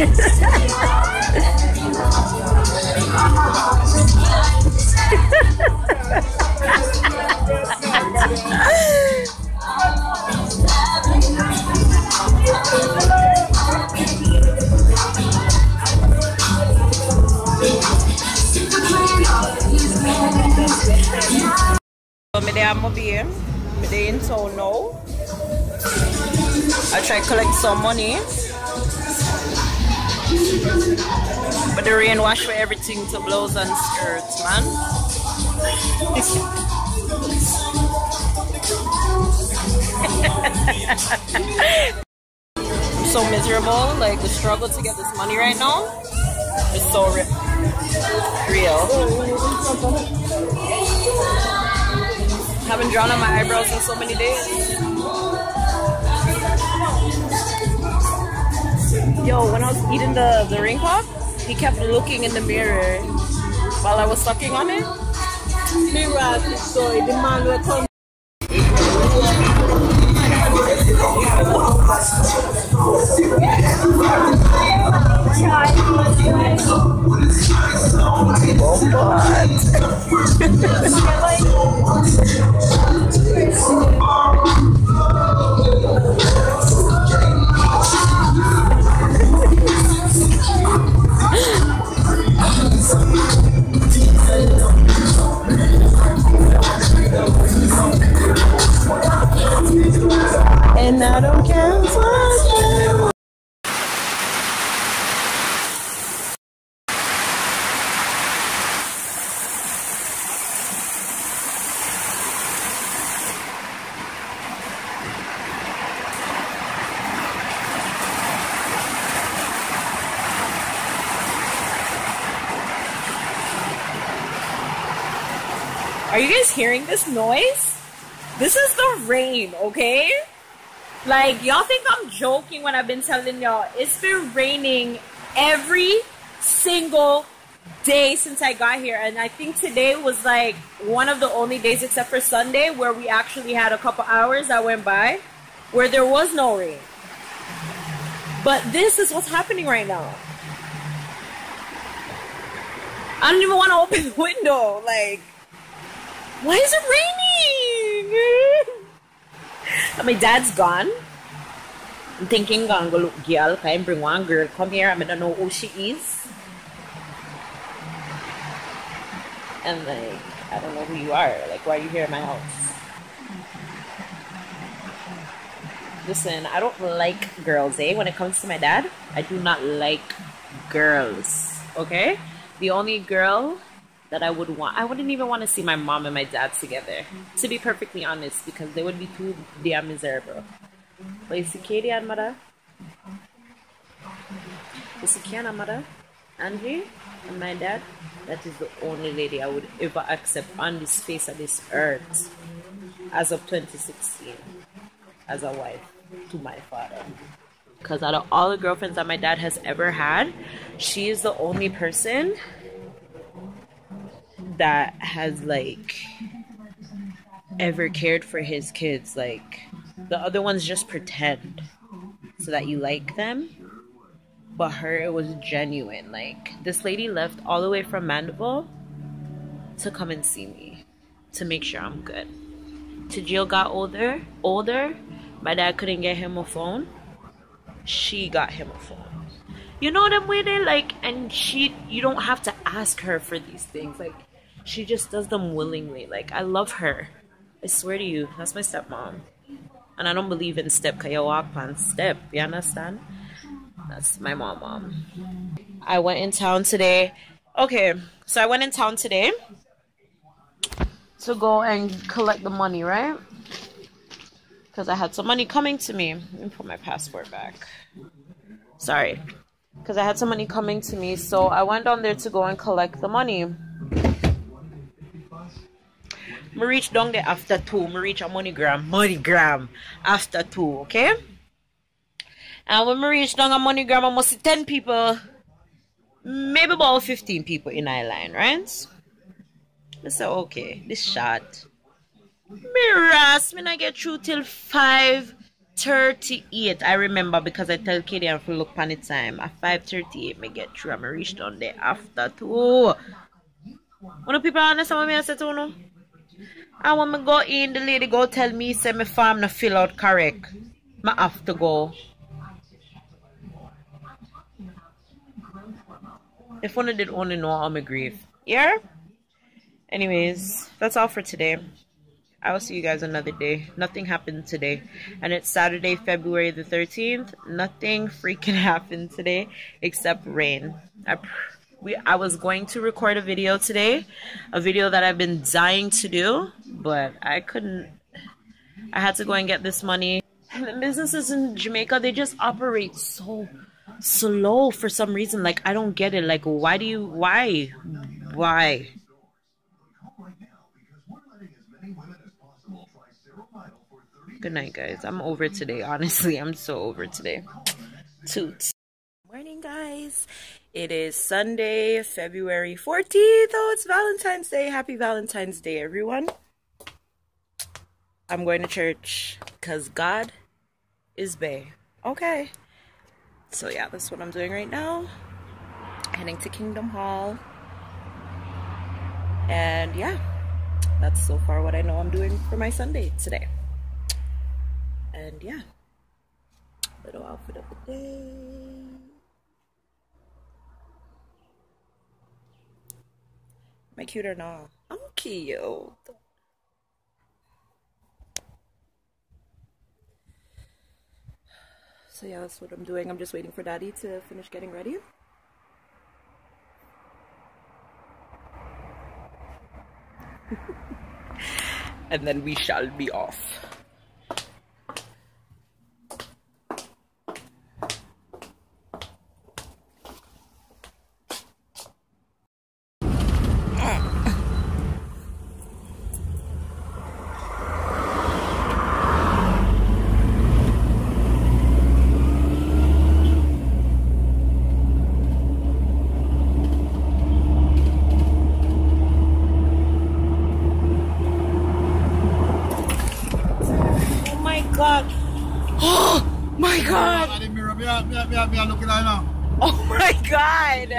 I'm in town now. I try to collect some money, but the rain washed for everything to blouse and skirts, man. I'm so miserable. Like, the struggle to get this money right now is so real. Haven't drawn on my eyebrows in so many days. Yo, when I was eating the ring pop, he kept looking in the mirror while I was sucking on it. Mirror, so the man will come. And I don't care what. Are you guys hearing this noise? This is the rain, okay? Like, y'all think I'm joking when I've been telling y'all it's been raining every single day since I got here, and I think today was like one of the only days except for Sunday where we actually had a couple hours that went by where there was no rain. But this is what's happening right now. I don't even want to open the window. Like, why is it raining? And my dad's gone. I'm thinking I'm gonna look girl, can I bring one girl come here? I don't know who she is. And like, I don't know who you are. Like, why are you here at my house? Listen, I don't like girls, eh? When it comes to my dad, I do not like girls. Okay? The only girl that I would want, I wouldn't even want to see my mom and my dad together, to be perfectly honest, because they would be too damn miserable. But you see Katie and mother, you see Kian and mother, Angie and my dad, that is the only lady I would ever accept on this face of this earth as of 2016 as a wife to my father. Because out of all the girlfriends that my dad has ever had, she is the only person that has like ever cared for his kids. Like, the other ones just pretend so that you like them, but her, it was genuine. Like, this lady left all the way from Mandeville to come and see me, to make sure I'm good. Tajil got older, my dad couldn't get him a phone, she got him a phone. You know them way they like, and you don't have to ask her for these things. Like, she just does them willingly. Like, I love her. I swear to you, that's my stepmom. And I don't believe in step, because you walk on step. You understand? That's my mom. I went in town today. Okay, so I went in town today to go and collect the money, right? Because I had some money coming to me. Let me put my passport back. Sorry. Because I had some money coming to me. So I went down there to go and collect the money. I reach down there after 2. I reach a MoneyGram after 2, okay? And when I reach down a MoneyGram, I must see 10 people, maybe about 15 people in our line, right? I said, okay, this shot. Me ras, me not get through till 5. 5:38. I remember because I tell Katie I to look on the time. At 5:38, me get through and I reach down there after 2. When the people understand what I say to you? And when me go in, the lady go tell me say my form not fill out correct. I have to go. If one did only know how me grieve. Yeah? Anyways, that's all for today. I will see you guys another day. Nothing happened today. And it's Saturday, February the 13th. Nothing freaking happened today except rain. I was going to record a video today. A video that I've been dying to do. But I couldn't. I had to go and get this money. The businesses in Jamaica, they just operate so slow for some reason. Like, I don't get it. Like, why? Good night, guys. I'm over today. Honestly, I'm so over today. Toots. Morning, guys. It is Sunday, February 14th. Oh, it's Valentine's Day. Happy Valentine's Day, everyone. I'm going to church because God is bae. Okay. So, yeah, that's what I'm doing right now. Heading to Kingdom Hall. And, yeah, that's so far what I know I'm doing for my Sunday today. And yeah, little outfit of the day. Am I cute or not? I'm cute. So yeah, that's what I'm doing. I'm just waiting for Daddy to finish getting ready. And then we shall be off. Oh my god! Oh my god!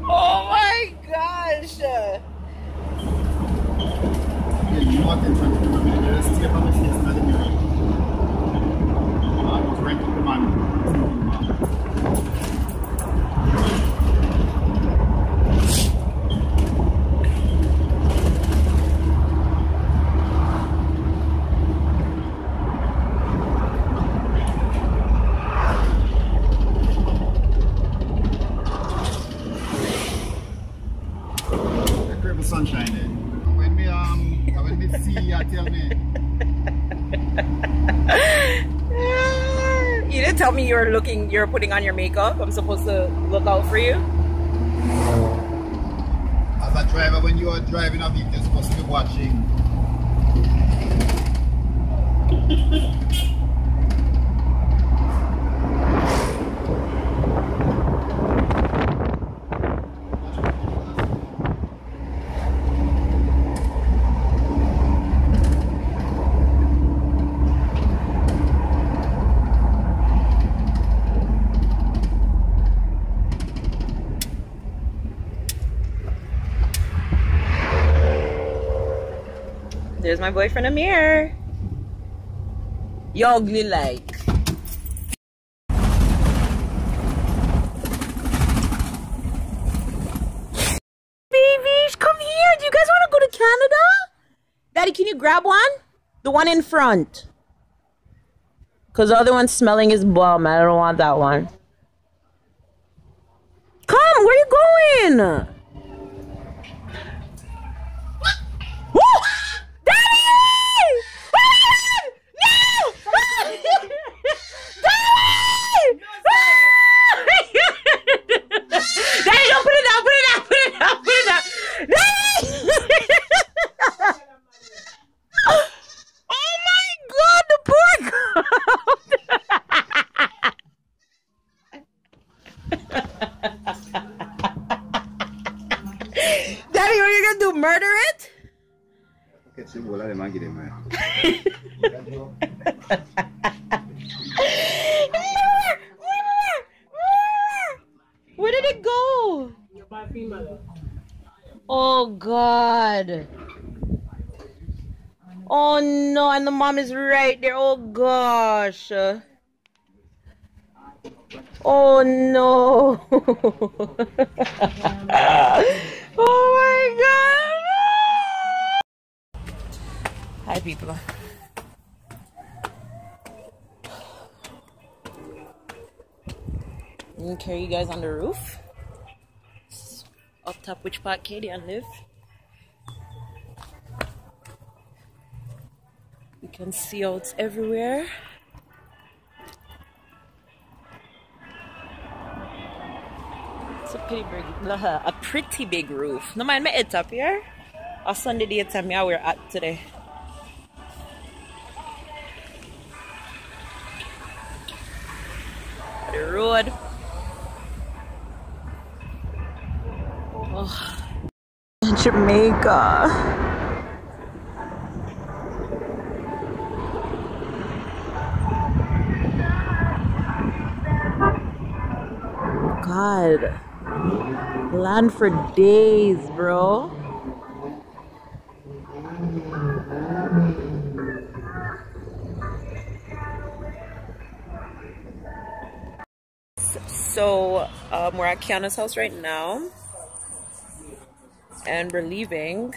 Oh my gosh! Sunshine there. When me see you tell me. You didn't tell me you're putting on your makeup. I'm supposed to look out for you. As a driver, when you are driving a vehicle, you're supposed to be watching. There's my boyfriend Amir. You ugly like. Babies, come here. Do you guys want to go to Canada? Daddy, can you grab one? The one in front. Because the other one's smelling his bum. I don't want that one. Come, where you going? Where did it go? Oh God. Oh no, and the mom is right there. Oh gosh. Oh no. Oh my God. Hi people. I'm gonna carry you guys on the roof. Up top which part Katie and live. You can see out everywhere. It's a pretty big roof. No mind me head up here. A Sunday daytime yeah we're at today. The road. Oh. Jamaica. God. Land for days, bro. So, we're at Kiana's house right now. And we're leaving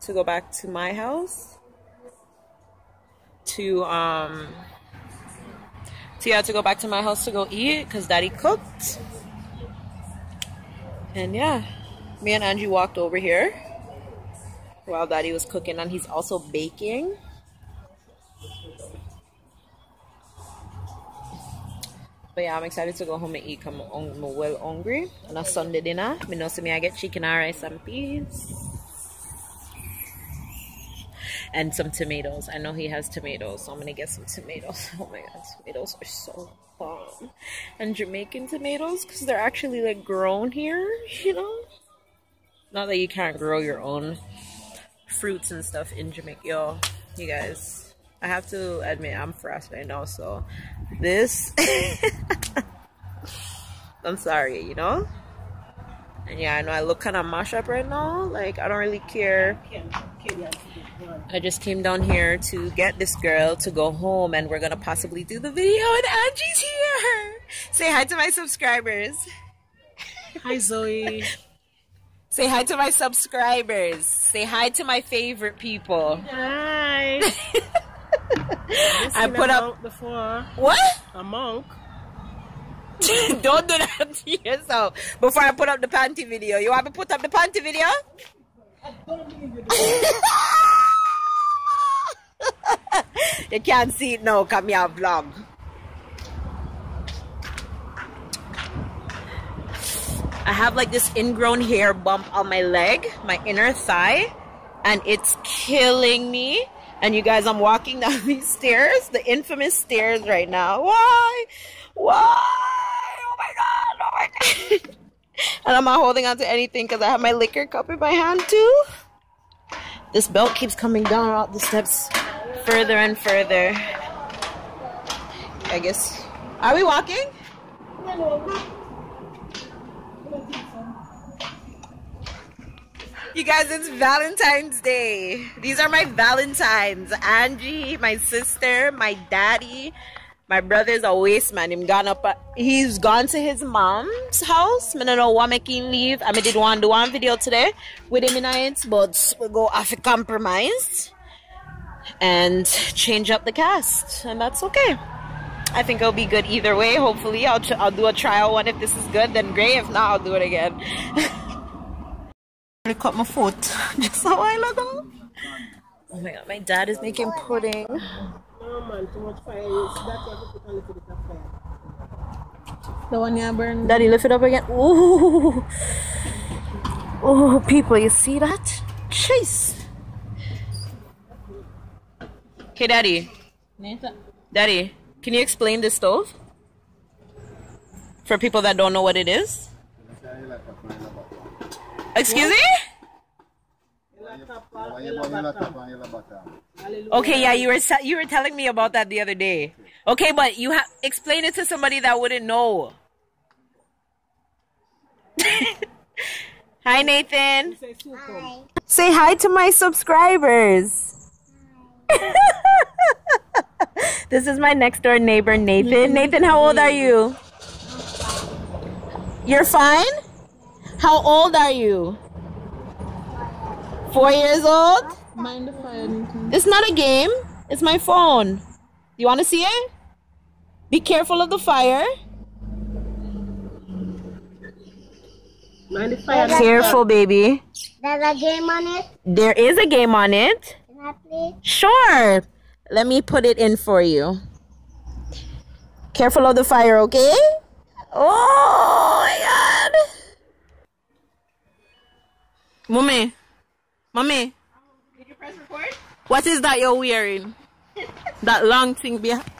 to go back to my house. To go back to my house to go eat because Daddy cooked. And yeah, me and Angie walked over here while Daddy was cooking, and he's also baking. But yeah, I'm excited to go home and eat. I'm well hungry. On a Sunday dinner, me know me I get chicken and rice and peas. And some tomatoes. I know he has tomatoes, so I'm gonna get some tomatoes. Oh my God, tomatoes are so bomb. And Jamaican tomatoes, because they're actually like grown here, you know? Not that you can't grow your own fruits and stuff in Jamaica. Yo, you guys, I have to admit I'm fast right now, so this I'm sorry, you know? And yeah, I know I look kind of mashed up right now. Like, I don't really care. I just came down here to get this girl to go home, and we're gonna possibly do the video, and Angie's here. Say hi to my subscribers. Hi, Zoe. Say hi to my subscribers. Say hi to my favorite people. Hi. I put up before. What? A monk. Don't do that to yourself. Before I put up the panty video. You want me to put up the panty video? You can't see it now, come here vlog. I have like this ingrown hair bump on my leg, my inner thigh, and it's killing me. And you guys, I'm walking down these stairs, the infamous stairs right now. Why? Why? Oh my God, oh my God. And I'm not holding on to anything because I have my liquor cup in my hand too. This belt keeps coming down all the steps further and further. I guess. Are we walking? You guys, it's Valentine's Day. These are my Valentines. Angie, my sister, my daddy. My brother's a waste man. He's gone to his mom's house. I don't know what making leave. I did want to do one video today with him in it, but we'll go off a compromise and change up the cast, and that's okay. I think it'll be good either way. Hopefully, I'll do a trial one. If this is good, then great. If not, I'll do it again. I cut my foot just a while ago. Oh my God, my dad is making pudding. No man, too much fire. That's why I put a little bit of fire. The one you burn. Daddy, lift it up again. Ooh. Oh, people, you see that? Jeez. Okay, Daddy. Daddy, can you explain this stove? For people that don't know what it is? Excuse me? Okay, yeah, you were telling me about that the other day. Okay, but you explain it to somebody that wouldn't know. Hi, Nathan. Hi. Say hi to my subscribers. This is my next door neighbor, Nathan. Nathan, how old are you? You're fine? How old are you? 4 years old? Mind the fire. It's not a game. It's my phone. You want to see it? Be careful of the fire. Mind the fire. Careful, baby. There's a game on it. There is a game on it. Can I play? Sure. Let me put it in for you. Careful of the fire, okay? Oh my God. Mommy. Did you press record? What is that you're wearing? That long thing behind.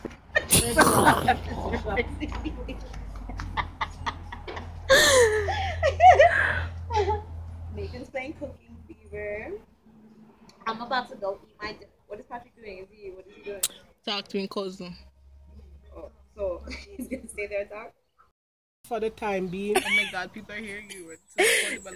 Megan's playing Cooking Fever. I'm about to go eat my dinner. What is Patrick doing? What is he doing? Talk to me, cousin. Oh, so he's gonna stay there and talk? For the time being. Oh my God, people are hearing you.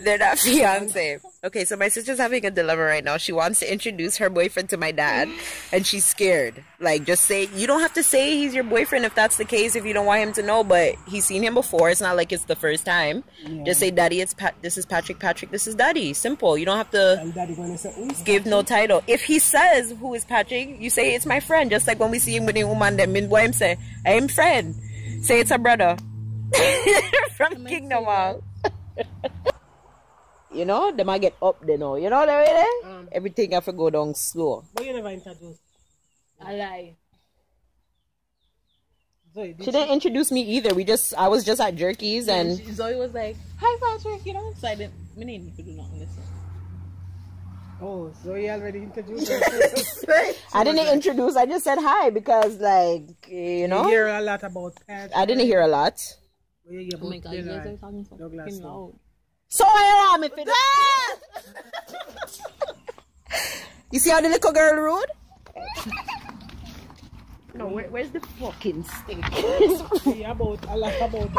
They're not fiance. Okay, so my sister's having a dilemma right now. She wants to introduce her boyfriend to my dad, and she's scared. Like, just say, you don't have to say he's your boyfriend if that's the case, if you don't want him to know, but he's seen him before. It's not like it's the first time. Yeah. Just say, Daddy, this is Patrick. Patrick, this is Daddy. Simple. You don't have to give no title. If he says, who is Patrick, you say, it's my friend. Just like when we see him with the woman, then what him say, I am friend. Say, it's a brother. From Kingdom House. You know, they might get up there now. You know the way there? Everything have to go down slow. But you never introduced. I lie. Zoe, she didn't introduce me either. I was just at Jerky's and Zoe was like, hi Patrick, you know? So I didn't need to do nothing listen. Oh, Zoe already introduced her. I didn't introduce, I just said hi because like, you know. You hear a lot about Patrick. I didn't hear a lot. Oh my God, you guys are talking so fucking loud. So I am if it. You see how the little girl rude? No, where's the fucking stick? Yeah, about a lot about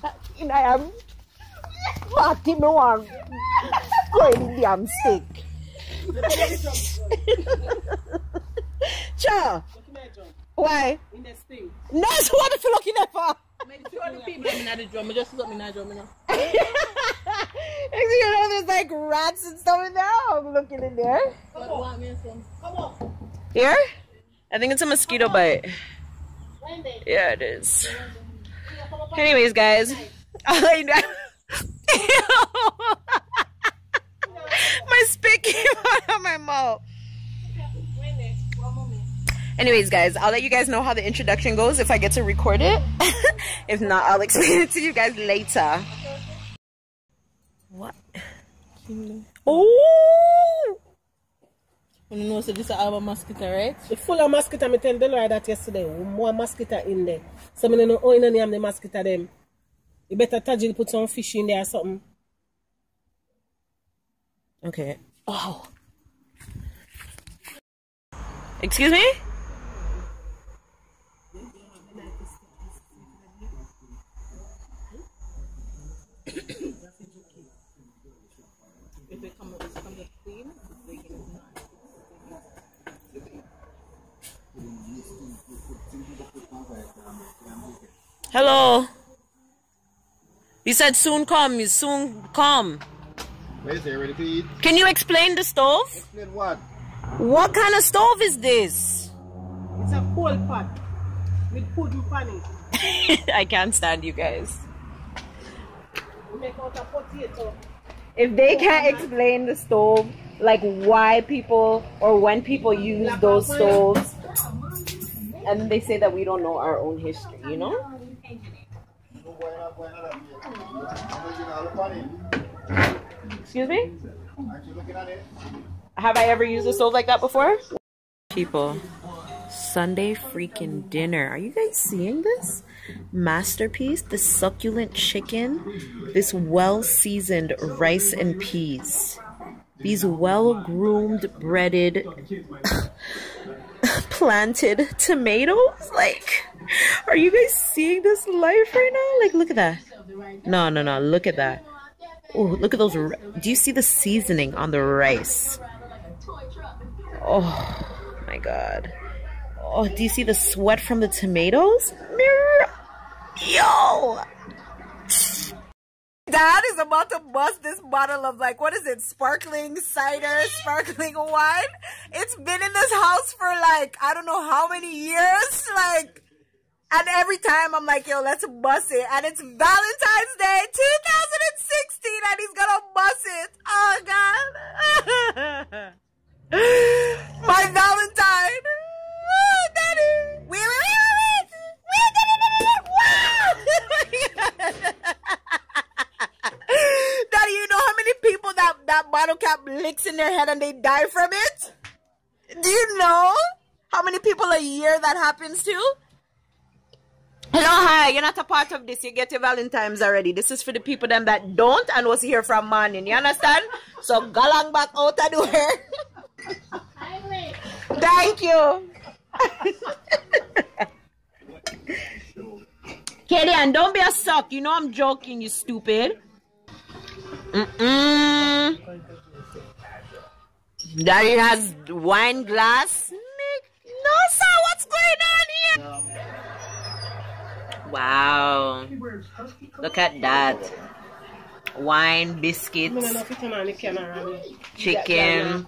that. And I am fucking no one going the damn stick. Cha. Why? In the thing. No, so what if you're looking at for? Make sure the people in the drum. Just look in the drum, you know. You know, there's like rats and stuff in there. I'm looking in there. Come on. Here? I think it's a mosquito bite. Yeah, it is. Anyways, guys. My spit came out of my mouth. Anyways, guys, I'll let you guys know how the introduction goes if I get to record it. If not, I'll explain it to you guys later. What? Oh! You know, so this is our mosquito, right? It's full of mosquito. I tell them that yesterday. More mosquito in there. So I don't know how you name the mosquito them. You better Tajil put some fish in there or something. Okay. Oh. Excuse me? Hello. You said soon come. You soon come. Where is it? Ready to eat? Can you explain the stove? Explain what? What kind of stove is this? It's a coal pot with pudding pan it. I can't stand you guys. We make out a potato. If they can't explain the stove, like why people or when people use those stoves, and they say that we don't know our own history, you know? Excuse me? Have I ever used a stove like that before? People. Sunday freaking dinner. Are you guys seeing this? Masterpiece, this succulent chicken, this well-seasoned rice and peas, these well-groomed, breaded, planted tomatoes. Like, are you guys seeing this life right now? Like, look at that. No, look at that. Oh, look at those. Do you see the seasoning on the rice? Oh my God. Oh, do you see the sweat from the tomatoes? Yo! Dad is about to bust this bottle of, like, what is it? Sparkling cider, sparkling wine. It's been in this house for, like, I don't know how many years. Like, and every time I'm like, yo, let's bust it. And it's Valentine's Day 2016 and he's gonna bust it. Oh, God. My Valentine. Oh, Daddy. Wait. Daddy, you know how many people that bottle cap licks in their head and they die from it? Do you know how many people a year that happens to? Hello, hi, you're not a part of this. You get your Valentine's already. This is for the people them that don't and was here from morning. You understand? So galang back out of the way. Thank you. Katie, and don't be a suck. You know I'm joking, you stupid. Daddy has wine glass. No, sir, what's going on here? Wow. Look at that. Wine, biscuits, chicken.